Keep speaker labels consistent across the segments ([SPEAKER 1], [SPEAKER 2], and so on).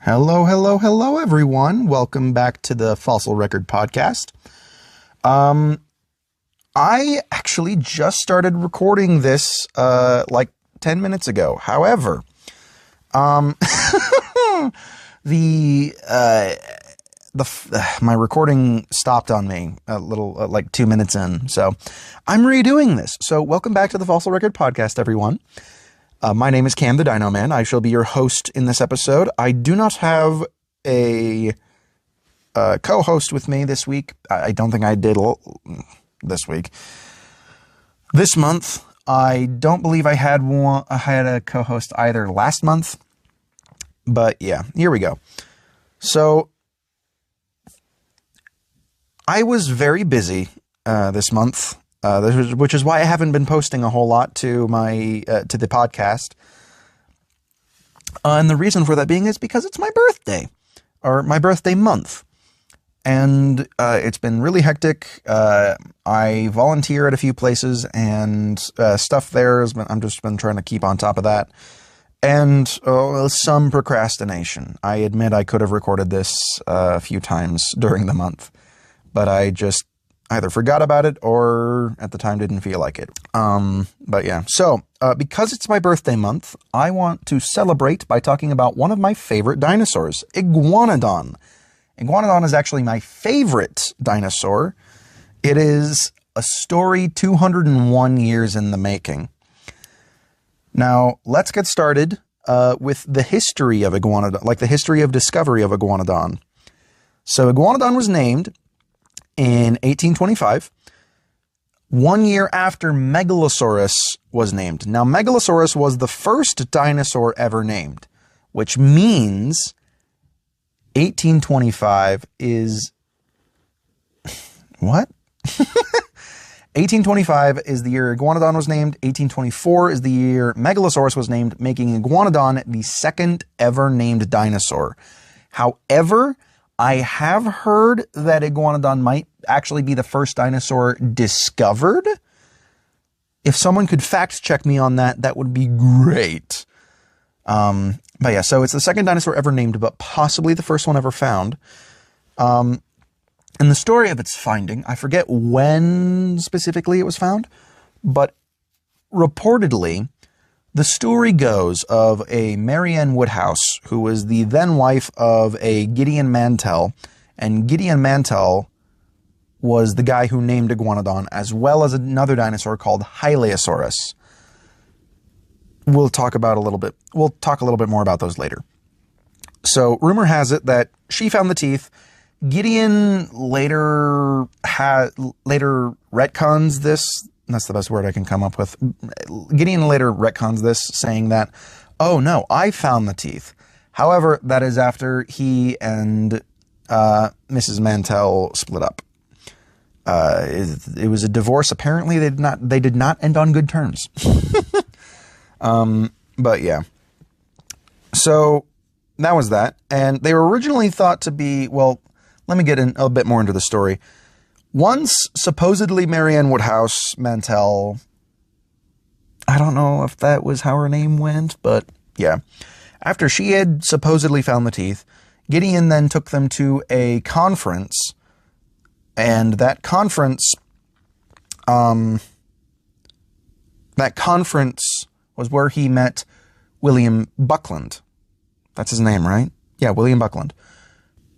[SPEAKER 1] Hello, hello, hello, everyone. Welcome back to the Fossil Record Podcast. I actually just started recording this, like 10 minutes ago. However, my recording stopped on me a little, like 2 minutes in. So I'm redoing this. So welcome back to the Fossil Record Podcast, everyone. My name is Cam the Dino Man. I shall be your host in this episode. I do not have a co-host with me this week. I don't think I did this week. This month, I don't believe I had one. I had a co-host either last month. But yeah, here we go. So I was very busy this month. Which is why I haven't been posting a whole lot to my to the podcast. And the reason for that being is because it's my birthday, or my birthday month. And it's been really hectic. I volunteer at a few places, and stuff there has been, I'm just been trying to keep on top of that. And some procrastination. I admit I could have recorded this a few times during the month, but I just either forgot about it or at the time didn't feel like it. But yeah, so because it's my birthday month, I want to celebrate by talking about one of my favorite dinosaurs, Iguanodon. Iguanodon is actually my favorite dinosaur. It is a story 201 years in the making. Now, let's get started with the history of Iguanodon, like the history of discovery of Iguanodon. So Iguanodon was named in 1825, 1 year after Megalosaurus was named. Now, Megalosaurus was the first dinosaur ever named, which means 1825 is... What? 1825 is the year Iguanodon was named. 1824 is the year Megalosaurus was named, making Iguanodon the second ever named dinosaur. However, I have heard that Iguanodon might actually be the first dinosaur discovered. If someone could fact check me on that, that would be great. But yeah, so it's the second dinosaur ever named, but possibly the first one ever found. And the story of its finding, I forget when specifically it was found, but reportedly, the story goes of a Marianne Woodhouse, who was the then wife of a Gideon Mantell, and Gideon Mantell was the guy who named Iguanodon, as well as another dinosaur called Hylaeosaurus. We'll talk a little bit more about those later. So, rumor has it that she found the teeth. Gideon later retcons this. That's the best word I can come up with. Gideon later retcons this, saying that, oh no, I found the teeth. However, that is after he and Mrs. Mantell split up. It was a divorce. Apparently, they did not end on good terms. But yeah. So that was that. And they were originally thought to be, well, let me get a bit more into the story. Once, supposedly Marianne Woodhouse Mantell, I don't know if that was how her name went, but yeah. After she had supposedly found the teeth, Gideon then took them to a conference, and that conference was where he met William Buckland. That's his name, right? Yeah, William Buckland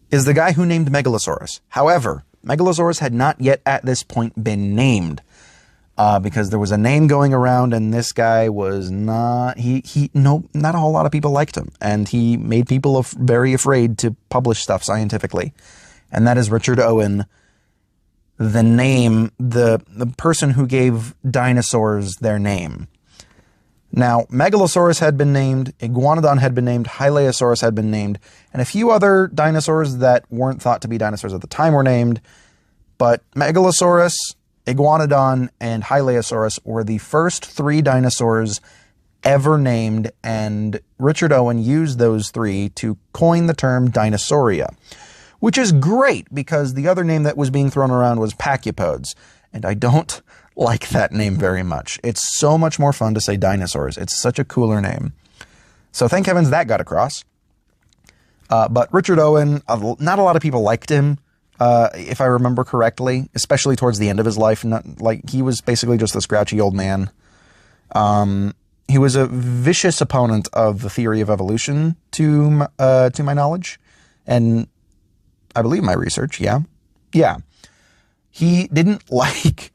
[SPEAKER 1] is the guy who named Megalosaurus. However, Megalosaurus had not yet at this point been named, because there was a name going around, and this guy was not, not a whole lot of people liked him, and he made people very afraid to publish stuff scientifically. And that is Richard Owen, the person who gave dinosaurs their name. Now, Megalosaurus had been named, Iguanodon had been named, Hylaeosaurus had been named, and a few other dinosaurs that weren't thought to be dinosaurs at the time were named, but Megalosaurus, Iguanodon, and Hylaeosaurus were the first three dinosaurs ever named, and Richard Owen used those three to coin the term Dinosauria, which is great because the other name that was being thrown around was Pachypods, and I don't like that name very much. It's so much more fun to say dinosaurs. It's such a cooler name. So thank heavens that got across. But Richard Owen, not a lot of people liked him, if I remember correctly, especially towards the end of his life. He was basically just a scrouchy old man. He was a vicious opponent of the theory of evolution, to my knowledge, and I believe my research. Yeah. He didn't like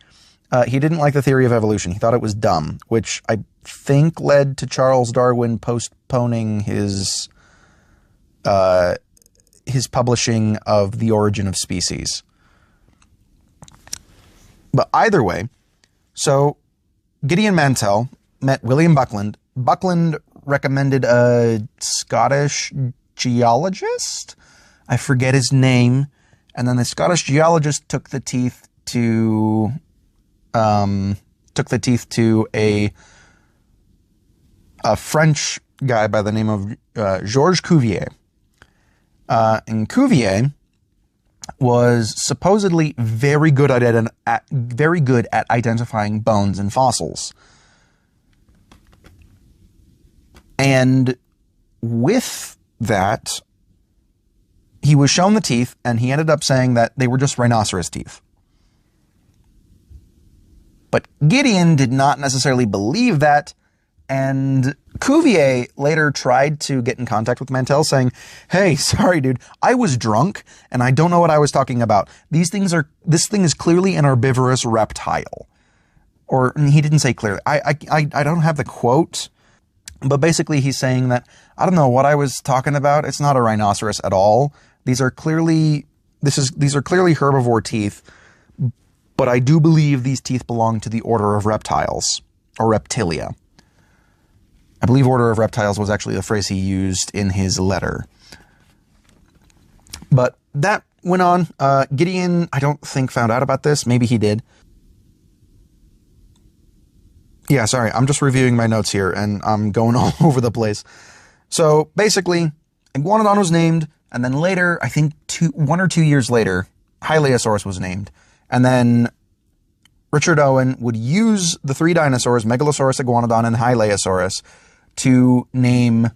[SPEAKER 1] the theory of evolution. He thought it was dumb, which I think led to Charles Darwin postponing his publishing of The Origin of Species. But either way, so Gideon Mantell met William Buckland. Buckland recommended a Scottish geologist. I forget his name. And then the Scottish geologist took the teeth to a French guy by the name of Georges Cuvier. And Cuvier was supposedly very good at identifying bones and fossils. And with that, he was shown the teeth, and he ended up saying that they were just rhinoceros teeth. But Gideon did not necessarily believe that, and Cuvier later tried to get in contact with Mantell saying, "Hey, sorry, dude, I was drunk, and I don't know what I was talking about. This thing is clearly an herbivorous reptile." Or, he didn't say clearly. I don't have the quote, but basically he's saying that, I don't know what I was talking about. It's not a rhinoceros at all. These are clearly herbivore teeth, but I do believe these teeth belong to the order of reptiles, or reptilia. I believe order of reptiles was actually the phrase he used in his letter. But that went on. Gideon, I don't think, found out about this. Maybe he did. Yeah, sorry, I'm just reviewing my notes here, and I'm going all over the place. So, basically, Iguanodon was named, and then later, I think 1 or 2 years later, Hylaeosaurus was named. And then Richard Owen would use the 3 dinosaurs, Megalosaurus, Iguanodon, and Hylaeosaurus, to name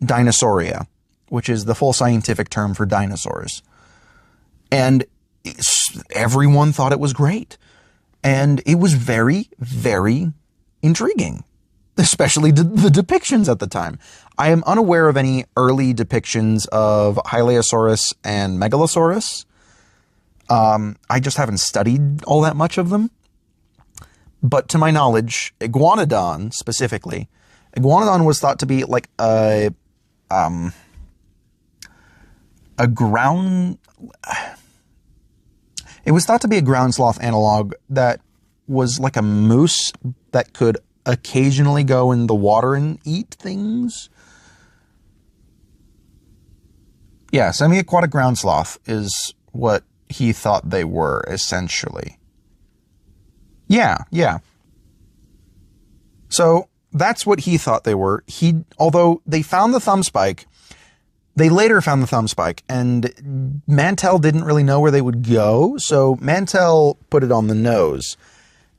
[SPEAKER 1] Dinosauria, which is the full scientific term for dinosaurs. And everyone thought it was great. And it was very, very intriguing, especially the depictions at the time. I am unaware of any early depictions of Hylaeosaurus and Megalosaurus. I just haven't studied all that much of them. But to my knowledge, Iguanodon specifically, Iguanodon was thought to be like a ground... It was thought to be a ground sloth analog that was like a moose that could occasionally go in the water and eat things. Yeah, semi-aquatic ground sloth is what he thought they were, essentially. Yeah. So that's what he thought they were. Although they found the thumb spike, they later found the thumb spike, and Mantell didn't really know where they would go, so Mantell put it on the nose.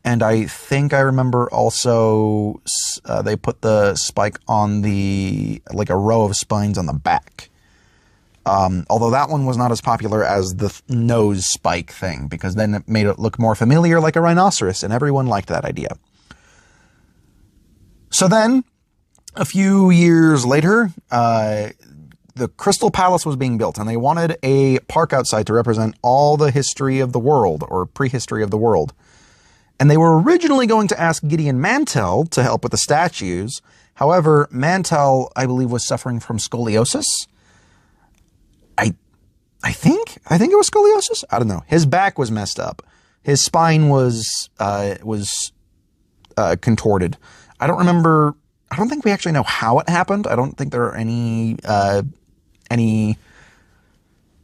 [SPEAKER 1] And I think I remember also they put the spike on like a row of spines on the back. Although that one was not as popular as the nose spike thing, because then it made it look more familiar like a rhinoceros, and everyone liked that idea. So then, a few years later, the Crystal Palace was being built, and they wanted a park outside to represent all the history of the world, or prehistory of the world. And they were originally going to ask Gideon Mantell to help with the statues. However, Mantell, I believe, was suffering from scoliosis. I think it was scoliosis. I don't know. His back was messed up. His spine was contorted. I don't remember. I don't think we actually know how it happened. I don't think there are any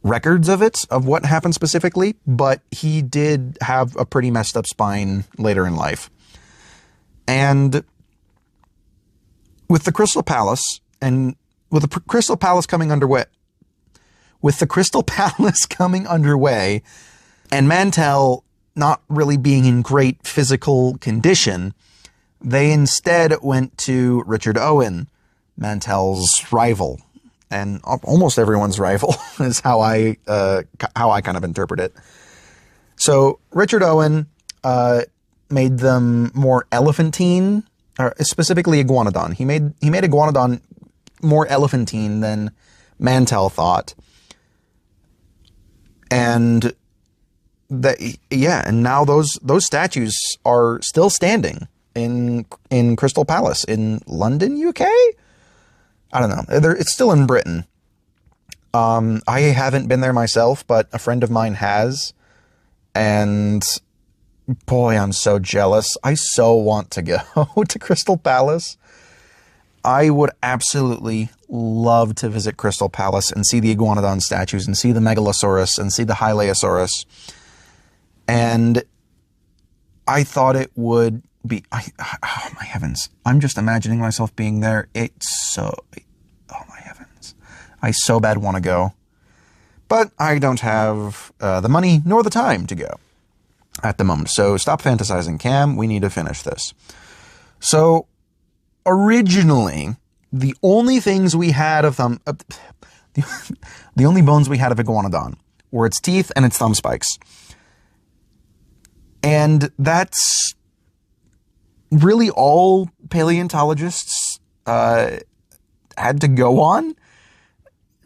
[SPEAKER 1] records of what happened specifically, but he did have a pretty messed up spine later in life. And with the Crystal Palace coming underway, and Mantell not really being in great physical condition, they instead went to Richard Owen, Mantell's rival, and almost everyone's rival is how I kind of interpret it. So Richard Owen made them more elephantine, or specifically Iguanodon. He made Iguanodon more elephantine than Mantell thought. And and now those statues are still standing in Crystal Palace in London, UK. I don't know. It's still in Britain. I haven't been there myself, but a friend of mine has. And boy, I'm so jealous. I so want to go to Crystal Palace. I would absolutely love to visit Crystal Palace and see the Iguanodon statues and see the Megalosaurus and see the Hylaeosaurus. And I thought it would be, oh my heavens. I'm just imagining myself being there. Oh my heavens. I so bad want to go. But I don't have the money nor the time to go at the moment. So stop fantasizing, Cam. We need to finish this. So originally, the only things we had of the only bones we had of Iguanodon were its teeth and its thumb spikes. And that's really all paleontologists had to go on.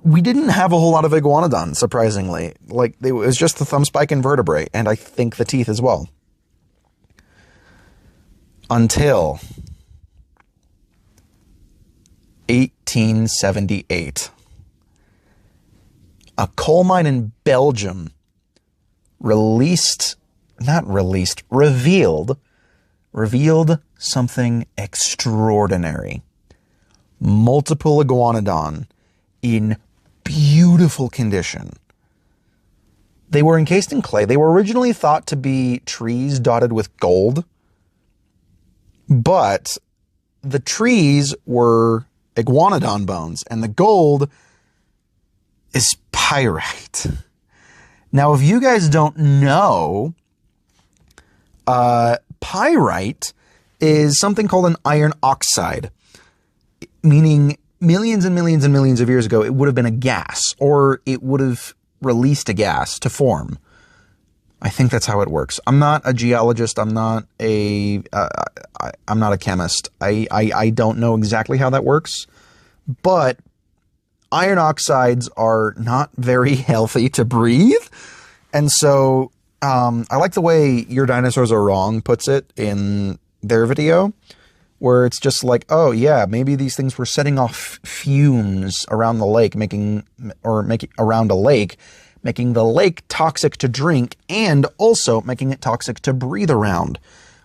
[SPEAKER 1] We didn't have a whole lot of Iguanodon, surprisingly. Like, it was just the thumb spike and vertebrae, and I think the teeth as well. Until 1878. A coal mine in Belgium revealed something extraordinary. Multiple Iguanodon in beautiful condition. They were encased in clay. They were originally thought to be trees dotted with gold, but the trees were Iguanodon bones, and the gold is pyrite. Now, if you guys don't know, pyrite is something called an iron oxide, meaning millions and millions and millions of years ago, it would have been a gas, or it would have released a gas to form. I think that's how it works. I'm not a geologist. I'm not a chemist. I don't know exactly how that works, but iron oxides are not very healthy to breathe. And so, I like the way Your Dinosaurs Are Wrong puts it in their video, where it's just like, oh yeah, maybe these things were setting off fumes around the lake, making the lake toxic to drink, and also making it toxic to breathe around,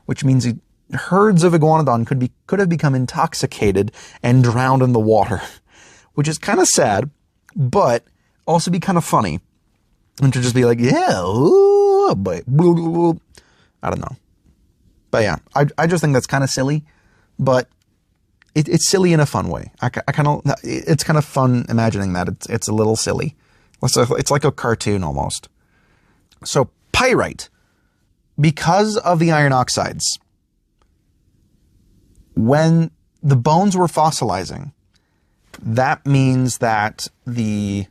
[SPEAKER 1] which means herds of Iguanodon could have become intoxicated and drowned in the water, which is kind of sad, but also be kind of funny. And to just be like, yeah, ooh, but I don't know. But yeah, I just think that's kind of silly, but it's silly in a fun way. It's kind of fun imagining that. It's a little silly. It's like a cartoon almost. So pyrite, because of the iron oxides, when the bones were fossilizing, that means that the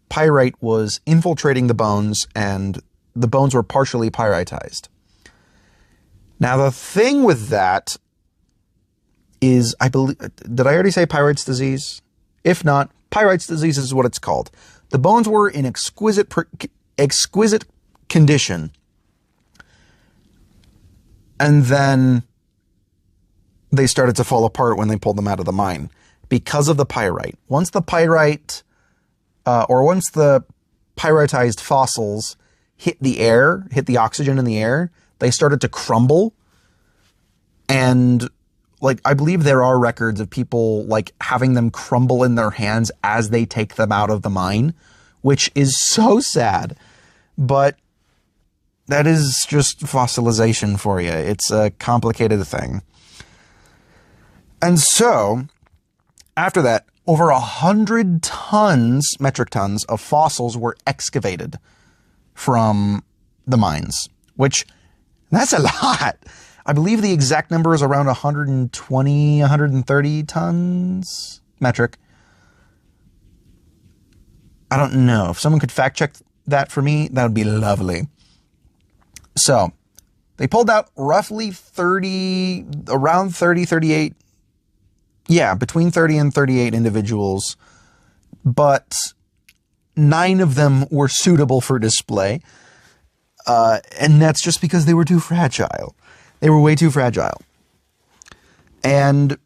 [SPEAKER 1] pyrite was infiltrating the bones and the bones were partially pyritized. Now, the thing with that is, I believe, did I already say Pyrites disease? If not, Pyrites disease is what it's called. The bones were in exquisite condition, and then they started to fall apart when they pulled them out of the mine because of the pyrite. Once the pyrite, once the pyritized fossils hit the oxygen in the air, they started to crumble. And like, I believe there are records of people like having them crumble in their hands as they take them out of the mine, which is so sad. But that is just fossilization for you. It's a complicated thing. And so after that, over 100 metric tons of fossils were excavated from the mines, which that's a lot. I believe the exact number is around 120, 130 tons metric. I don't know. If someone could fact check that for me, that would be lovely. So they pulled out roughly 38. Yeah, between 30 and 38 individuals, but 9 of them were suitable for display. And that's just because they were too fragile. They were way too fragile. And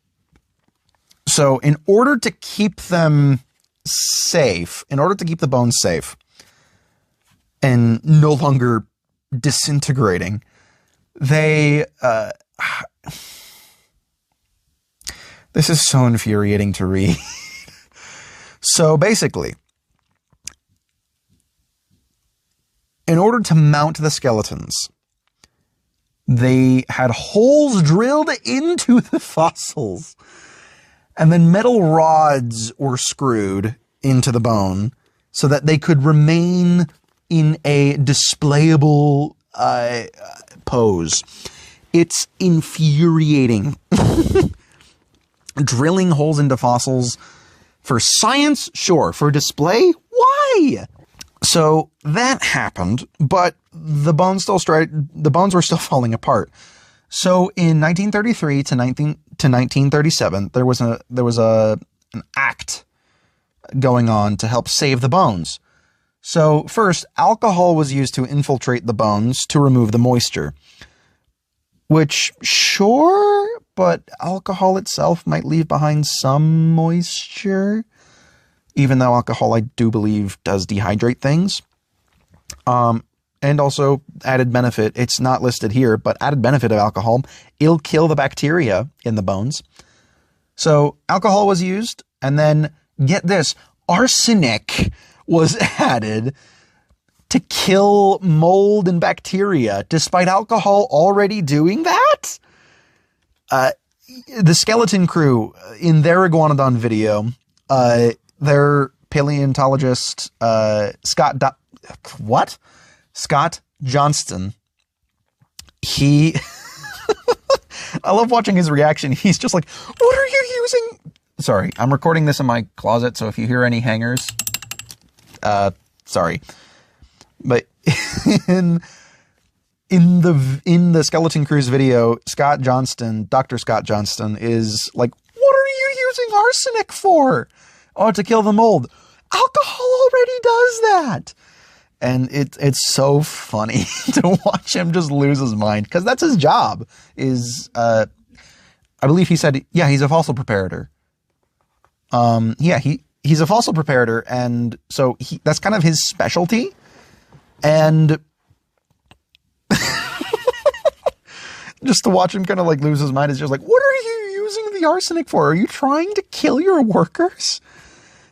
[SPEAKER 1] so in order to keep them safe, in order to keep the bones safe and no longer disintegrating, they, this is so infuriating to read. So basically, in order to mount the skeletons, they had holes drilled into the fossils, and then metal rods were screwed into the bone so that they could remain in a displayable pose. It's infuriating. Drilling holes into fossils for science, sure. For display, why? So that happened, but the bones were still falling apart. So in 1933 to 1937, there was an act going on to help save the bones. So first, alcohol was used to infiltrate the bones to remove the moisture. Which, sure, but alcohol itself might leave behind some moisture. Even though alcohol, I do believe, does dehydrate things. And also, added benefit, it's not listed here, but added benefit of alcohol, it'll kill the bacteria in the bones. So, alcohol was used, and then, get this, arsenic was added to kill mold and bacteria, despite alcohol already doing that? The skeleton crew, in their Iguanodon video, their paleontologist, Scott Johnston, he, I love watching his reaction. He's just like, what are you using? Sorry, I'm recording this in my closet, so if you hear any hangers, sorry. But in the Skeleton Crew's video, Dr. Scott Johnston is like, what are you using arsenic for? Oh, to kill the mold. Alcohol already does that. And it's so funny to watch him just lose his mind, because that's his job. I believe he said, yeah, he's a fossil preparator. He's a fossil preparator, and so that's kind of his specialty. And just to watch him kind of like lose his mind is just like, what are you using the arsenic for? Are you trying to kill your workers?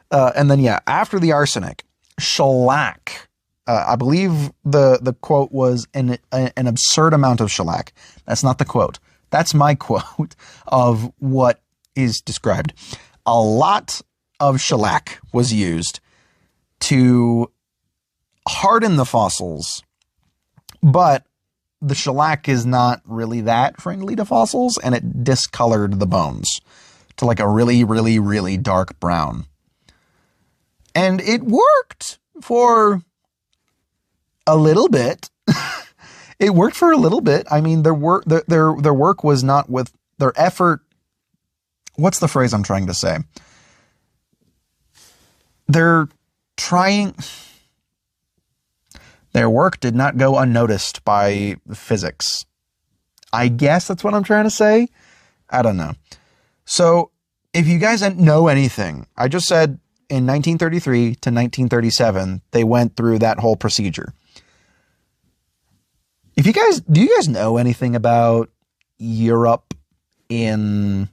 [SPEAKER 1] And then, yeah, after the arsenic, shellac. I believe the quote was an absurd amount of shellac. That's not the quote. That's my quote of what is described. A lot of shellac was used to harden the fossils, but the shellac is not really that friendly to fossils, and it discolored the bones to like a really, really, really dark brown. And it worked for a little bit. It worked for a little bit. I mean, their work was not with their effort. What's the phrase I'm trying to say? Their work did not go unnoticed by physics. I guess that's what I'm trying to say. I don't know. So if you guys know anything, I just said in 1933 to 1937, they went through that whole procedure. Do you guys know anything about Europe in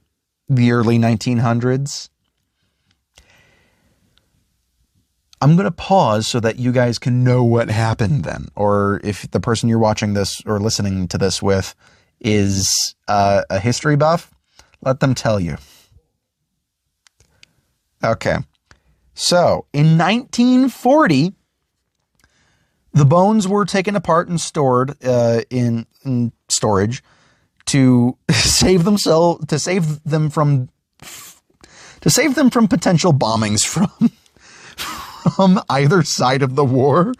[SPEAKER 1] the early 1900s? I'm going to pause so that you guys can know what happened then. Or if the person you're watching this or listening to this with is a history buff, let them tell you. Okay. So, in 1940, the bones were taken apart and stored in storage to save them from potential bombings from from either side of the war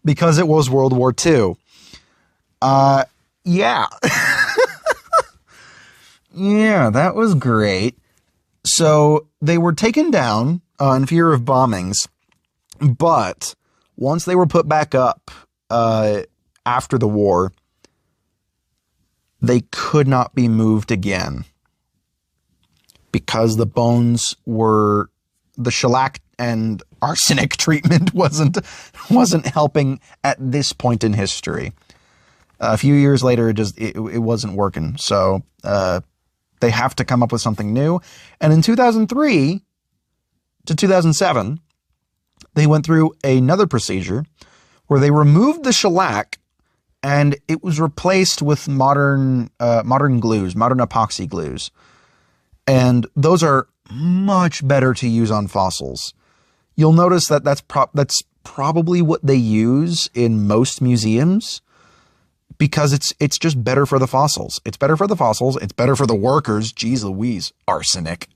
[SPEAKER 1] because it was World War II. Yeah. Yeah, that was great. So they were taken down in fear of bombings, but once they were put back up after the war, they could not be moved again because the bones were, the shellac and arsenic treatment wasn't helping at this point in history. A few years later, it wasn't working. So they have to come up with something new. And in 2003 to 2007, they went through another procedure where they removed the shellac and it was replaced with modern glues, modern epoxy glues. And those are much better to use on fossils. You'll notice that that's probably what they use in most museums because it's just better for the fossils. It's better for the fossils. It's better for the workers. Jeez Louise, arsenic.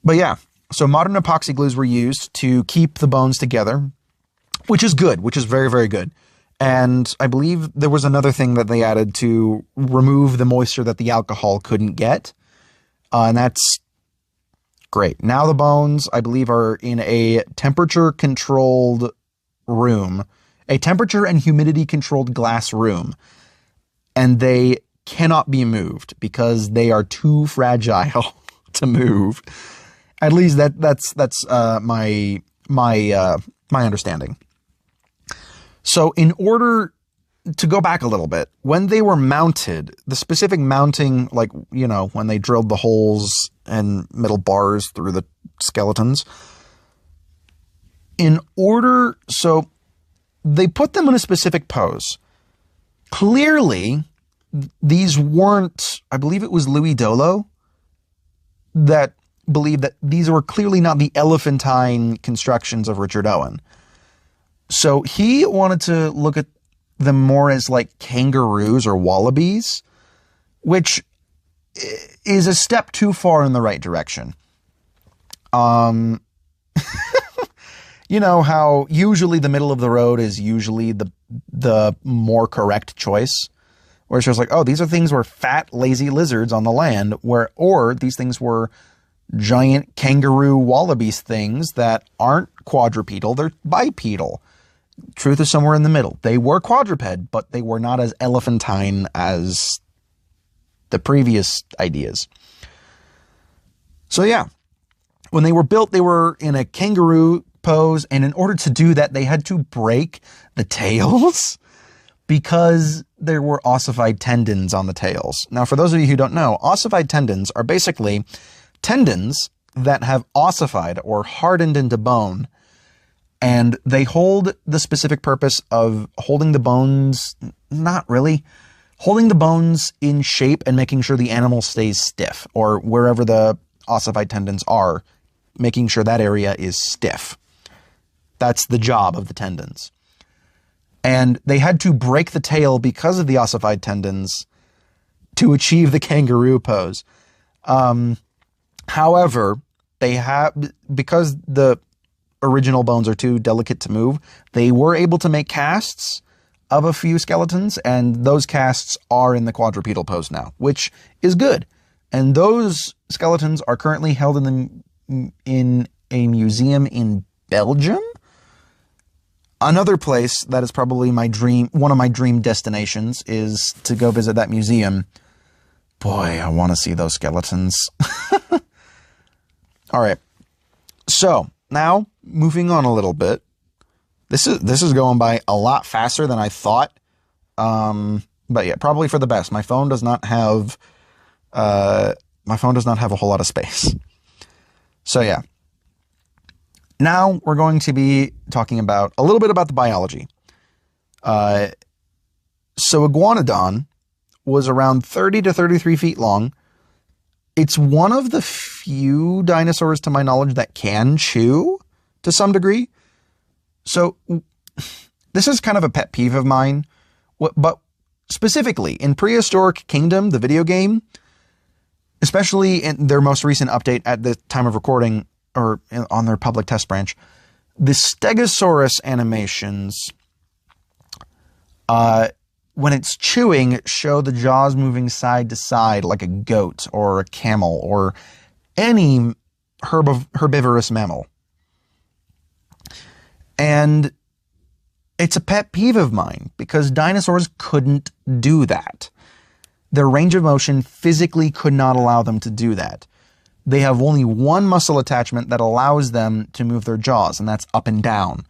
[SPEAKER 1] But yeah, so modern epoxy glues were used to keep the bones together, which is good, which is very, very good. And I believe there was another thing that they added to remove the moisture that the alcohol couldn't get. And that's great. Now the bones, I believe, are in a temperature-controlled room, a temperature and humidity-controlled glass room. And they cannot be moved because they are too fragile to move. At least that's my understanding. So in order to go back a little bit, when they were mounted, the specific mounting, like, you know, when they drilled the holes and metal bars through the skeletons, so they put them in a specific pose. Clearly, these weren't, I believe it was Louis Dolo that believed that these were clearly not the elephantine constructions of Richard Owen. So he wanted to look at them more as like kangaroos or wallabies, which is a step too far in the right direction. You know how usually the middle of the road is usually the more correct choice, where it's just like, oh, these are things were fat, lazy lizards on the land, or these things were giant kangaroo wallabies things that aren't quadrupedal, they're bipedal. Truth is somewhere in the middle. They were quadruped, but they were not as elephantine as the previous ideas. So yeah, when they were built, they were in a kangaroo pose, and in order to do that, they had to break the tails because there were ossified tendons on the tails. Now, for those of you who don't know, ossified tendons are basically tendons that have ossified or hardened into bone, and they hold the specific purpose of holding the bones, not really, holding the bones in shape and making sure the animal stays stiff, or wherever the ossified tendons are, making sure that area is stiff. That's the job of the tendons. And they had to break the tail because of the ossified tendons to achieve the kangaroo pose. However, because the original bones are too delicate to move, they were able to make casts of a few skeletons, and those casts are in the quadrupedal pose now, which is good. And those skeletons are currently held in a museum in Belgium. Another place that is probably one of my dream destinations is to go visit that museum. Boy, I want to see those skeletons. All right. So now moving on a little bit. This is going by a lot faster than I thought. But yeah, probably for the best. My phone does not have a whole lot of space. So yeah. Now we're going to be talking about a little bit about the biology. So Iguanodon was around 30 to 33 feet long. It's one of the few dinosaurs, to my knowledge, that can chew to some degree. So this is kind of a pet peeve of mine. But specifically, in Prehistoric Kingdom, the video game, especially in their most recent update at the time of recording, or on their public test branch, the Stegosaurus animations, when it's chewing, show the jaws moving side to side like a goat or a camel or any herbivorous mammal. And it's a pet peeve of mine because dinosaurs couldn't do that. Their range of motion physically could not allow them to do that. They have only one muscle attachment that allows them to move their jaws, and that's up and down.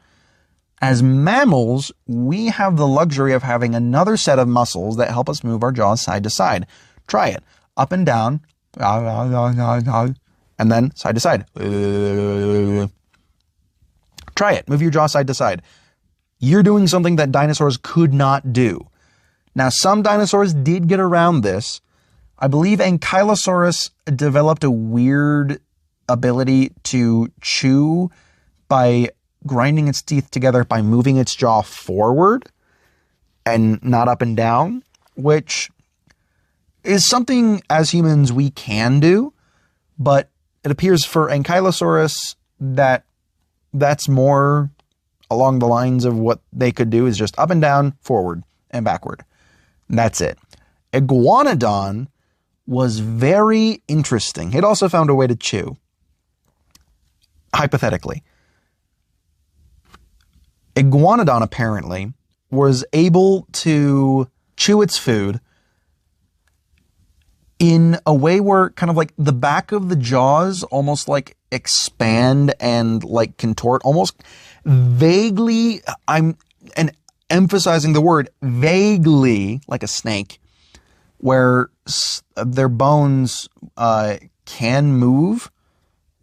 [SPEAKER 1] As mammals, we have the luxury of having another set of muscles that help us move our jaws side to side. Try it. Up and down. And then side to side. Try it. Move your jaw side to side. You're doing something that dinosaurs could not do. Now, some dinosaurs did get around this. I believe Ankylosaurus developed a weird ability to chew by grinding its teeth together by moving its jaw forward and not up and down, which is something as humans we can do, but it appears for Ankylosaurus that that's more along the lines of what they could do, is just up and down, forward and backward. And that's it. Iguanodon was very interesting. It also found a way to chew. Hypothetically. Iguanodon apparently was able to chew its food in a way where kind of like the back of the jaws almost like expand and like contort, almost vaguely, I'm emphasizing the word vaguely, like a snake, where their bones can move.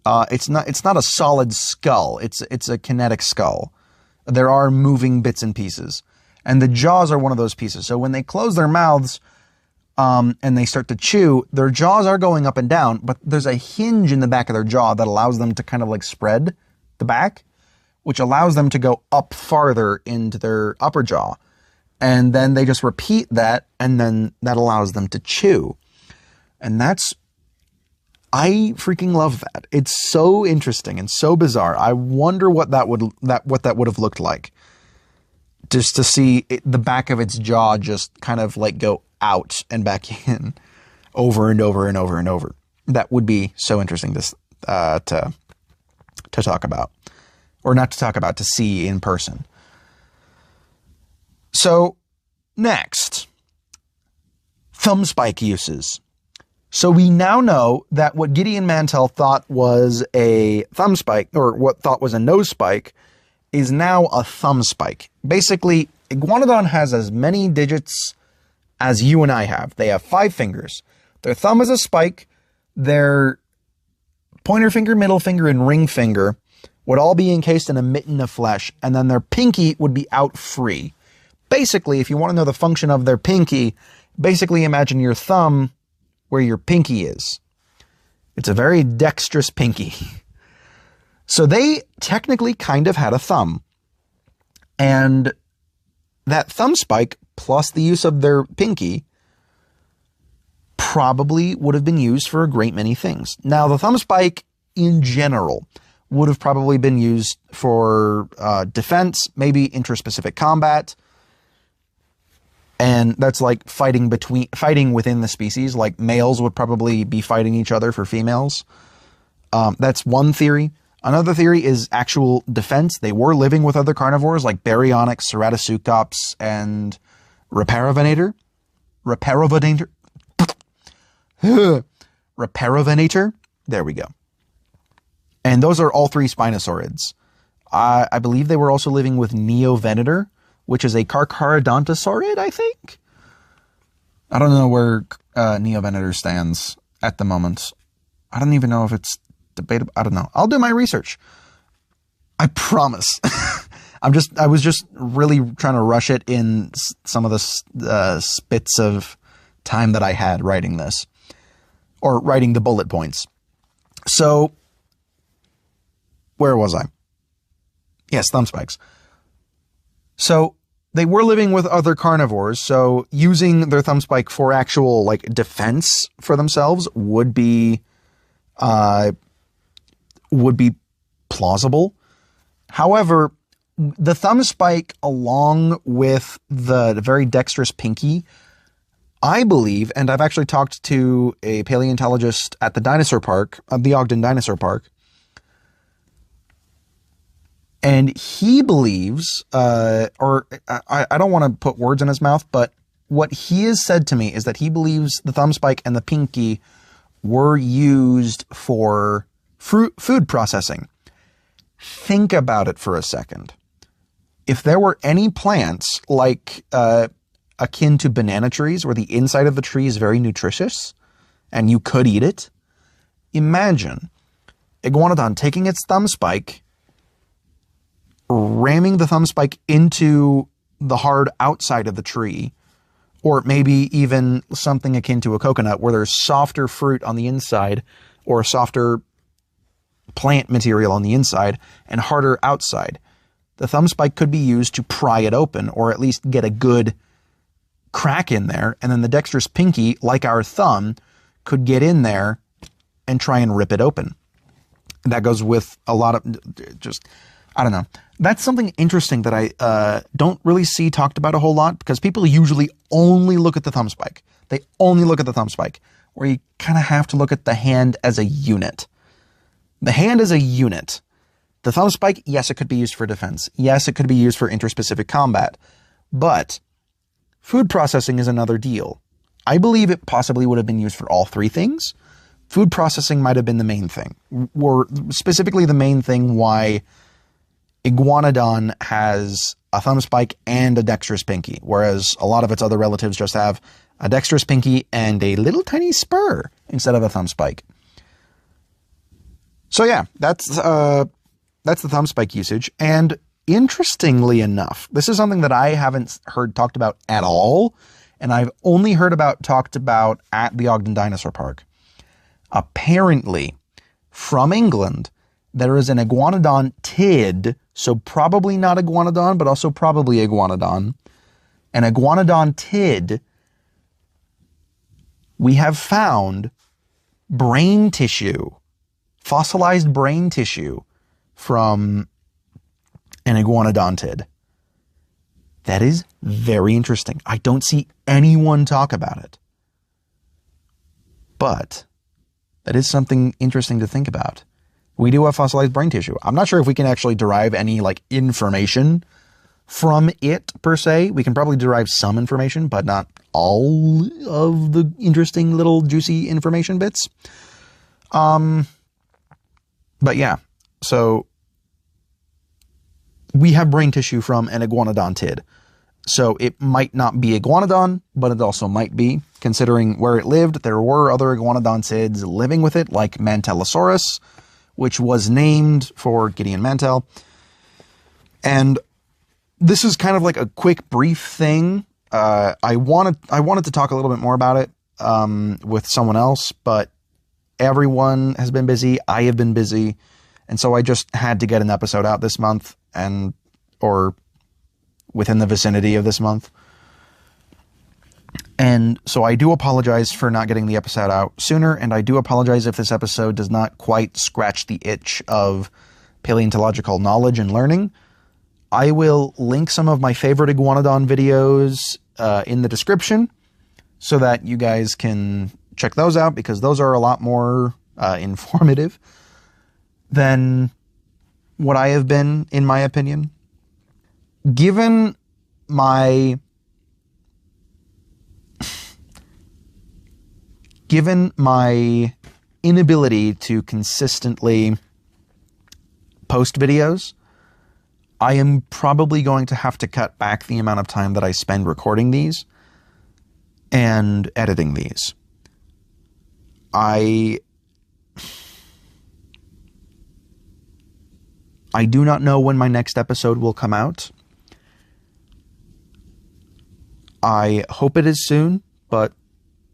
[SPEAKER 1] It's not a solid skull. It's a kinetic skull. There are moving bits and pieces, and the jaws are one of those pieces. So when they close their mouths and they start to chew, their jaws are going up and down, but there's a hinge in the back of their jaw that allows them to kind of like spread the back, which allows them to go up farther into their upper jaw. And then they just repeat that, and then that allows them to chew. And I freaking love that. It's so interesting and so bizarre. I wonder what that would have looked like. Just to see the back of its jaw just kind of like go out and back in over and over and over and over. That would be so interesting to talk about. Or not to talk about, to see in person. So, next, thumb spike uses. So we now know that what Gideon Mantell thought was a thumb spike, or what thought was a nose spike, is now a thumb spike. Basically, Iguanodon has as many digits as you and I have. They have 5 fingers. Their thumb is a spike. Their pointer finger, middle finger, and ring finger would all be encased in a mitten of flesh, and then their pinky would be out free. Basically, if you want to know the function of their pinky, basically imagine your thumb where your pinky is. It's a very dexterous pinky. So they technically kind of had a thumb. And that thumb spike, plus the use of their pinky, probably would have been used for a great many things. Now, the thumb spike, in general, would have probably been used for defense, maybe interspecific combat. And that's like fighting within the species. Like males would probably be fighting each other for females. That's one theory. Another theory is actual defense. They were living with other carnivores like Baryonyx, Ceratoseucops, and Reparavenator. Reparavenator. There we go. And those are all 3 spinosaurids. I believe they were also living with Neovenator, which is a Carcharodontosaurid, I think. I don't know where Neovenator stands at the moment. I don't even know if it's debatable. I don't know. I'll do my research. I promise. I was just really trying to rush it in some of the spits of time that I had writing this, or writing the bullet points. So, where was I? Yes, thumb spikes. So they were living with other carnivores, so using their thumb spike for actual like defense for themselves would be would be plausible. However, the thumb spike along with the very dexterous pinky, I believe, and I've actually talked to a paleontologist at the dinosaur park, the Ogden Dinosaur Park, and he believes, I don't want to put words in his mouth, but what he has said to me is that he believes the thumb spike and the pinky were used for food processing. Think about it for a second. If there were any plants like akin to banana trees where the inside of the tree is very nutritious and you could eat it, imagine Iguanodon taking its thumb spike, ramming the thumb spike into the hard outside of the tree, or maybe even something akin to a coconut where there's softer fruit on the inside or softer plant material on the inside and harder outside. The thumb spike could be used to pry it open or at least get a good crack in there. And then the dexterous pinky, like our thumb, could get in there and try and rip it open. That goes with a lot of just, I don't know. That's something interesting that I don't really see talked about a whole lot because people usually only look at the thumb spike. They only look at the thumb spike, where you kind of have to look at the hand as a unit. The hand is a unit. The thumb spike, yes, it could be used for defense. Yes, it could be used for interspecific combat. But food processing is another deal. I believe it possibly would have been used for all three things. Food processing might have been the main thing, or specifically the main thing why Iguanodon has a thumb spike and a dexterous pinky, whereas a lot of its other relatives just have a dexterous pinky and a little tiny spur instead of a thumb spike. So yeah, that's the thumb spike usage. And interestingly enough, this is something that I haven't heard talked about at all, and I've only heard about talked about at the Ogden Dinosaur Park. Apparently, from England, there is an Iguanodon tid, so probably not Iguanodon, but also probably Iguanodon. An Iguanodon tid, we have found brain tissue, fossilized brain tissue from an Iguanodon tid. That is very interesting. I don't see anyone talk about it. But that is something interesting to think about. We do have fossilized brain tissue. I'm not sure if we can actually derive any information from it per se. We can probably derive some information, but not all of the interesting little juicy information bits. But yeah, so we have brain tissue from an Iguanodon tid. So it might not be Iguanodon, but it also might be. Considering where it lived, there were other Iguanodon tids living with it, like Mantellosaurus, which was named for Gideon Mantell. And this is kind of like a quick, brief thing. I wanted to talk a little bit more about it with someone else, but everyone has been busy. I have been busy. And so I just had to get an episode out this month or within the vicinity of this month. And so I do apologize for not getting the episode out sooner, and I do apologize if this episode does not quite scratch the itch of paleontological knowledge and learning. I will link some of my favorite Iguanodon videos in the description so that you guys can check those out, because those are a lot more informative than what I have been, in my opinion. Given my inability to consistently post videos, I am probably going to have to cut back the amount of time that I spend recording these and editing these. I do not know when my next episode will come out. I hope it is soon, but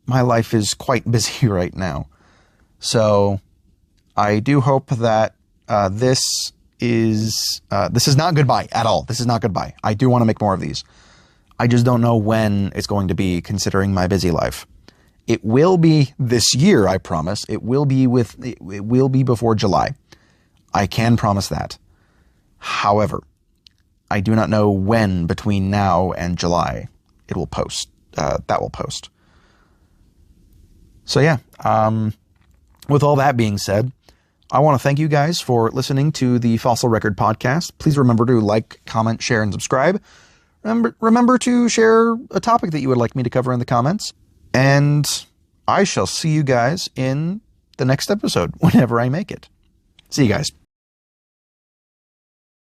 [SPEAKER 1] my life is quite busy right now. So I do hope that this is not goodbye at all. This is not goodbye. I do want to make more of these. I just don't know when it's going to be, considering my busy life. It will be this year, I promise. It will be before July. I can promise that. However, I do not know when between now and July it will post. That will post. So yeah, with all that being said, I want to thank you guys for listening to the Fossil Record podcast. Please remember to like, comment, share, and subscribe. Remember to share a topic that you would like me to cover in the comments. And I shall see you guys in the next episode, whenever I make it. See you guys.